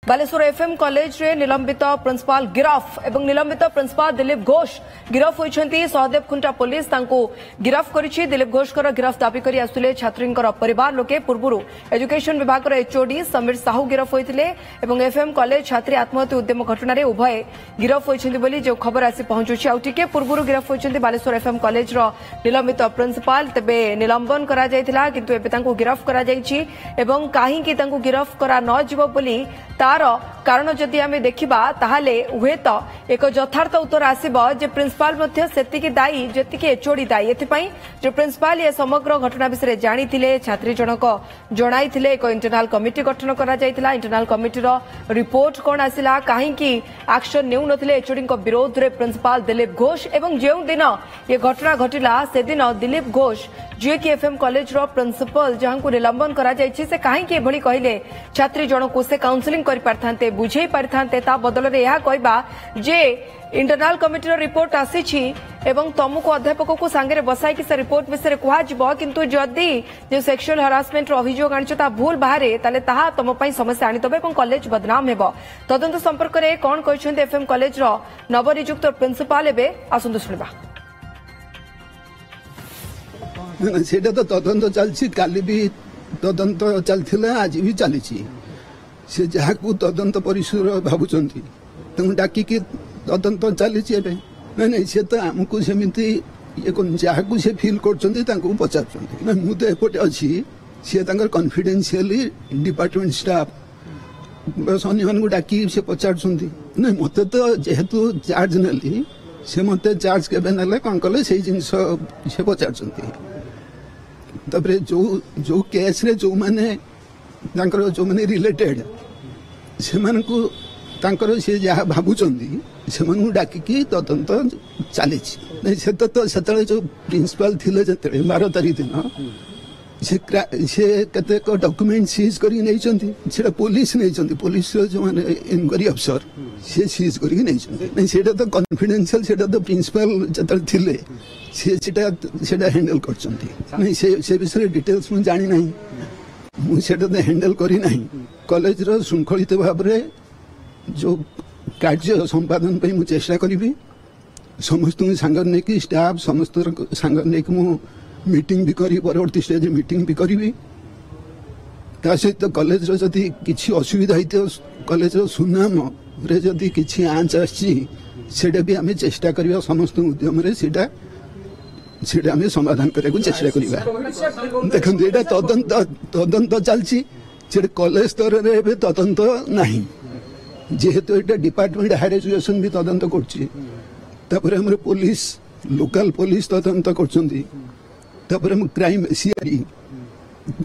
Baleshwar FM college रे निलंबित principal गिरफ एवं निलंबित प्रिंसिपाल दिलीप घोष गिरफ होइछंती। सहदेव खुंटा पुलिस तांको गिरफ करिछि। दिलीप घोष कर गिरफ दाबी करी आसुले छात्रींकर परिवार लोके। पूर्वरु एजुकेशन विभाग एचओडी समीर साहू गिरफ होइथिले एवं एफएम कॉलेज छात्री आत्महत्या उद्यम घटना रे उभय गिरफ होइछंती बोली जो खबर आसी पहुंचुछि। आउ टिके पूर्वरु गिरफ होइछंती बालेश्वर एफएम कॉलेज रो निलंबित प्रिंसिपाल। तबे निलंबन करा जायतिला किंतु एबे तांको गिरफ करा जायछि एवं काहे कि तांको गिरफ करा न जिवो बोली तार कारण जदि आमे देखिबा ताहाले हुए तो एक यथार्थ उत्तर आसीबो जे प्रिंसिपाल मध्ये सेतिकी दायी जेतिकी एचओडी दायी। एथिपई जे प्रिंसिपाल ये समग्र घटना विषय जानिथिले छात्री जनक जणाइथिले एक इंटरनल कमिटी गठन करा जायतिला। इंटरनल कमिटी रो रिपोर्ट कोन आसिला काहे कि एक्शन नेउ नथिले एचओडी को विरोध रे प्रिंसिपाल दिलीप घोष एवं जेउ दिन ये घटना घटिला से दिन दिलीप घोष जे कि एफएम कॉलेज रो प्रिंसिपल जहां को निलंबन करा जायछि से काहे कि एभली कहिले छात्री जनक को से काउंसलिंग करि पारथांते बुझे पारथांते ता बदल रे यहा कहबा जे इंटरनल कमिटी रो रिपोर्ट आसीछि एवं तुमको अध्यापक को सांगे बसाई कि से रिपोर्ट विषय कह जिवो किंतु जदि जे सेक्सुअल हरासमेंट रो अभियोग आनिछता भूल बाहरे ताले ताहा तुम पई समस्या आनी तबे एवं कॉलेज बदनाम हेबो। तदंत संपर्क रे कोन कहछन्ते एफएम कॉलेज रो नवनियुक्त प्रिंसिपल एबे आसंतु सुनिबा। सेटा तो तदंत चलछि काली भी तदंत चलथिला आज भी चलीछि। से जहाँ को तदंत परिसर भावुंट डाक तदंत चली नहीं से तो आमको सेमती जहाँ को से फिल कर पचार मु तो एपटे अच्छी सी कन्फिडेंशियली डिपार्टमेंट स्टाफ बस अन्य डाक से पचार नहीं मत तो जेहेतु चार्ज नेली से मत चार्ज के कौन कले से जिन से पचार जो जो केस रे जो माने जो माने रिलेटेड से से जहाँ भावुंट से डाकिकी तदंत चली से जो प्रिंसिपल थिले जो 12 तारीख दिन से केतेक डॉक्यूमेंट सीज करी नहीं पुलिस नहीं पुलिस जो माने इनक्वारी अफसर से सीज करी नहीं से तो कॉन्फिडेंशियल से तो प्रिंसिपल जतल थिले से हैंडल कर से विषय डिटेल्स मुझे जानी ना मुझे हैंडल करी ना कॉलेज रो श्रृंखलित भाव में जो कार्य संपादन पे मुझे चेष्टा करी समस्त सांग नहीं स्टाफ समस्त सांग नहीं मीटिंग भी करी परवर्ती स्टेज मीटिंग भी करी सहित कॉलेज जदि किसी असुविधा होती कॉलेज सुनाम रे जदि किसी आँच आसा भी आम चेष्टा करवा समस्त उद्यम आम समाधान करने चेष्टा करवा। देखते यहाँ तदंत चलती कॉलेज स्तर में तदंत नहीं जेहेतु ये डिपार्टमेंट हायर एजुकेशन भी तदंत कर पुलिस लोकल पुलिस तदंत कर क्राइम सीआरई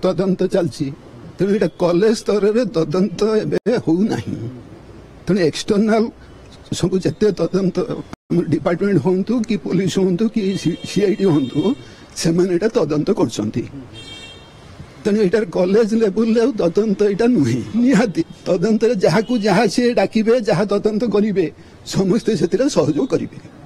तदंत चलती तेणु ये कॉलेज स्तर में तदंत होना तेणु एक्सटर्नाल सब जिते तदंत डिपार्टमेंट हूँ कि पुलिस हूँ कि सीआईडी हूँ से तदंत कर तेणु ये कॉलेज लेवल तदंत यहाँ नुहे निहाती तदंत जहाँ को जहाँ से डाकिबे जहाँ तदंत करेंगे समस्ते से सहयोग करेंगे।